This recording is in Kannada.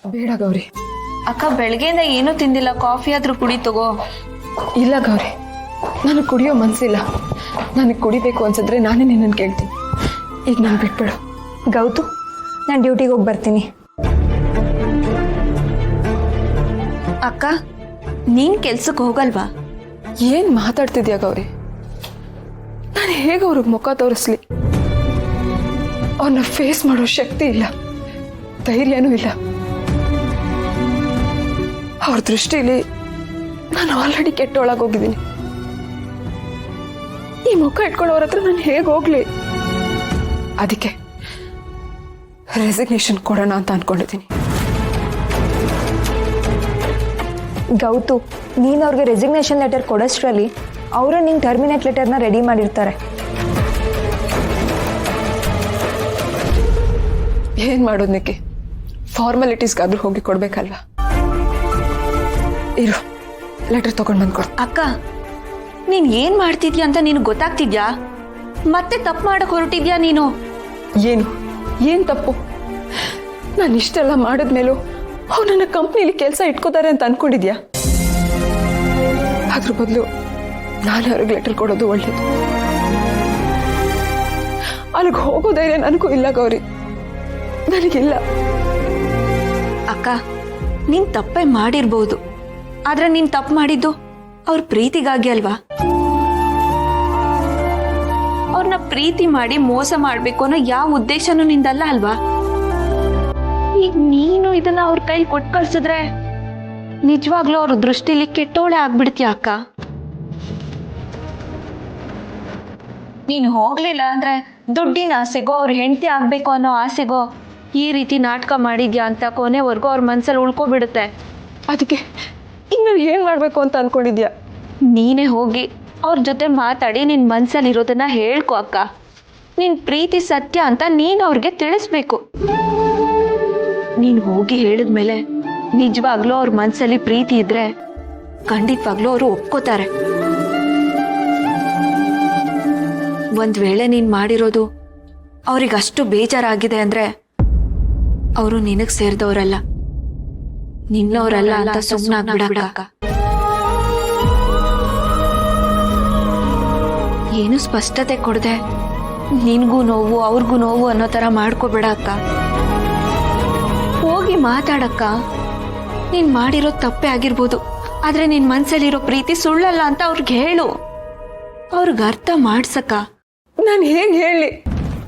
ಬೇಡ ಗೌರಿ. ಅಕ್ಕ ಬೆಳಗ್ಗೆಯಿಂದ ಏನೂ ತಿಂದಿಲ್ಲ, ಕಾಫಿ ಆದ್ರೂ ಕುಡಿ ತಗೋ. ಇಲ್ಲ ಗೌರಿ, ನನಗೆ ಕುಡಿಯೋ ಮನಸ್ಸಿಲ್ಲ. ನನಗೆ ಕುಡಿಬೇಕು ಅನ್ಸಿದ್ರೆ ನಾನೇ ನಿನ್ನನ್ನು ಕೇಳ್ತೀನಿ. ಈಗ ನಾನು ಬಿಟ್ಬಿಡು. ಗೌತು, ನಾನು ಡ್ಯೂಟಿಗೆ ಹೋಗಿ ಬರ್ತೀನಿ. ಅಕ್ಕ ನೀನ್ ಕೆಲ್ಸಕ್ಕೆ ಹೋಗಲ್ವಾ? ಏನು ಮಾತಾಡ್ತಿದ್ಯಾ ಗೌರಿ? ನಾನು ಹೇಗೆ ಅವ್ರಿಗೆ ಮುಖ ತೋರಿಸ್ಲಿ? ಅವ್ರನ್ನ ಫೇಸ್ ಮಾಡೋ ಶಕ್ತಿ ಇಲ್ಲ, ಧೈರ್ಯನೂ ಇಲ್ಲ. ಅವ್ರ ದೃಷ್ಟಿಲಿ ನಾನು ಆಲ್ರೆಡಿ ಕೆಟ್ಟೊಳಗೋಗಿದ್ದೀನಿ. ಈ ಮುಖ ಇಟ್ಕೊಳ್ಳೋರ ಹತ್ರ ನಾನು ಹೇಗೆ ಹೋಗ್ಲಿ? ಅದಕ್ಕೆ ರೆಸಿಗ್ನೇಷನ್ ಕೊಡೋಣ ಅಂತ ಅನ್ಕೊಂಡಿದ್ದೀನಿ. ಗೌತು, ನೀನು ಅವ್ರಿಗೆ ರೆಸಿಗ್ನೇಷನ್ ಲೆಟರ್ ಕೊಡೋಷ್ಟರಲ್ಲಿ ಅವರು ನಿಂಗೆ ಟರ್ಮಿನೇಟ್ ಲೆಟರ್ನ ರೆಡಿ ಮಾಡಿರ್ತಾರೆ. ಏನು ಮಾಡೋದು ನಿಕ್ಕೆ? ಫಾರ್ಮಾಲಿಟೀಸ್ಗಾದ್ರೂ ಹೋಗಿ ಕೊಡ್ಬೇಕಲ್ವಾ? ಇರು, ಲೆಟರ್ ತಗೊಂಡು ಬಂದು ಕೊಡು. ಅಕ್ಕ ನೀನ್ ಏನ್ ಮಾಡ್ತಿದ್ಯಾ ಅಂತ ನಿನಗೆ ಗೊತ್ತಾಗ್ತಿದ್ಯಾ? ಮತ್ತೆ ತಪ್ಪು ಮಾಡಕ್ ಹೊರಟಿದ್ಯಾ ನೀನು? ಏನು ತಪ್ಪು? ನಾನು ಇಷ್ಟೆಲ್ಲ ಮಾಡಿದ್ಮೇಲೂ ಅವ್ರು ನನ್ನ ಕಂಪ್ನಿಲಿ ಕೆಲಸ ಇಟ್ಕೋತಾರೆ ಅಂತ ಅನ್ಕೊಂಡಿದ್ಯಾ? ಅದ್ರ ಬದಲು ನಾನು ಅವ್ರಿಗೆ ಲೆಟರ್ ಕೊಡೋದು ಒಳ್ಳೇದು. ಅಲ್ಲಿಗೆ ಹೋಗೋ ಧೈರ್ಯ ನನಗೂ ಇಲ್ಲ ಗೌರಿ, ನನಗಿಲ್ಲ. ಅಕ್ಕ ನೀನ್ ತಪ್ಪೇ ಮಾಡಿರ್ಬೋದು, ಆದ್ರೆ ನೀನ್ ತಪ್ಪು ಮಾಡಿದ್ದು ಅವ್ರ ಪ್ರೀತಿಗಾಗಿ ಅಲ್ವಾ? ಅವ್ರನ್ನ ಪ್ರೀತಿ ಮಾಡಿ ಮೋಸ ಮಾಡ್ಬೇಕು ಅನ್ನೋ ಯಾವ ಉದ್ದೇಶನೂ ನಿಂದಲ್ಲ ಅಲ್ವಾ? ಈಗ ನೀನು ಇದನ್ನ ಅವ್ರ ಕೈ ಕೊಟ್ಟು ಕಳ್ಸಿದ್ರೆ ನಿಜವಾಗ್ಲೂ ಅವ್ರ ದೃಷ್ಟಿಲಿ ಕೆಟ್ಟೋಳೆ ಆಗ್ಬಿಡ್ತೀಯ ಅಕ್ಕ. ನೀನು ಹೋಗ್ಲಿಲ್ಲ ಅಂದ್ರೆ ದುಡ್ಡಿನ ಆಸೆಗೋ ಅವ್ರ ಹೆಂಡತಿ ಆಗ್ಬೇಕು ಅನ್ನೋ ಆಸೆಗೋ ಈ ರೀತಿ ನಾಟಕ ಮಾಡಿದ್ಯಾ ಅಂತ ಕೊನೆವರೆಗೂ ಅವ್ರ ಮನ್ಸಲ್ಲಿ ಉಳ್ಕೊಬಿಡುತ್ತೆ. ಅದಕ್ಕೆ ಇನ್ನು ಏನು ಮಾಡಬೇಕು ಅಂತ ಅನ್ಕೊಂಡಿದ್ಯಾ? ನೀನೇ ಹೋಗಿ ಅವ್ರ ಜೊತೆ ಮಾತಾಡಿ ನಿನ್ನ ಮನ್ಸಲ್ಲಿರೋದನ್ನ ಹೇಳ್ಕೊ ಅಕ್ಕ. ನಿನ್ನ ಪ್ರೀತಿ ಸತ್ಯ ಅಂತ ನೀನು ಅವ್ರಿಗೆ ತಿಳಿಸ್ಬೇಕು. ನೀನು ಹೋಗಿ ಹೇಳಿದ್ಮೇಲೆ ನಿಜವಾಗ್ಲೂ ಅವ್ರ ಮನ್ಸಲ್ಲಿ ಪ್ರೀತಿ ಇದ್ರೆ ಖಂಡಿತವಾಗ್ಲೂ ಅವರು ಒಪ್ಕೋತಾರೆ. ಒಂದ್ ವೇಳೆ ನೀನ್ ಮಾಡಿರೋದು ಅವ್ರಿಗಷ್ಟು ಬೇಜಾರಾಗಿದೆ ಅಂದ್ರೆ ಅವರು ನಿನಗ್ ಸೇರಿದವರಲ್ಲ, ನಿನ್ನವರಲ್ಲ ಅಂತ ಸುಮ್ಮನಾಗ್ಬಿಡಕ್ಕ. ಏನು ಸ್ಪಷ್ಟತೆ ಕೊಡದೆ ನಿನ್ಗೂ ನೋವು ಅವ್ರಿಗೂ ನೋವು ಅನ್ನೋ ತರ ಮಾಡ್ಕೋಬೇಡ ಅಕ್ಕ. ಹೋಗಿ ಮಾತಾಡಕ್ಕ. ನೀನ್ ಮಾಡಿರೋ ತಪ್ಪೇ ಆಗಿರ್ಬೋದು, ಆದ್ರೆ ನಿನ್ ಮನ್ಸಲ್ಲಿರೋ ಪ್ರೀತಿ ಸುಳ್ಳಲ್ಲ ಅಂತ ಅವ್ರಿಗೆ ಹೇಳು. ಅವ್ರಿಗೆ ಅರ್ಥ ಮಾಡ್ಸಕ್ಕ. ನಾನು ಹೇಗೆ ಹೇಳಿ?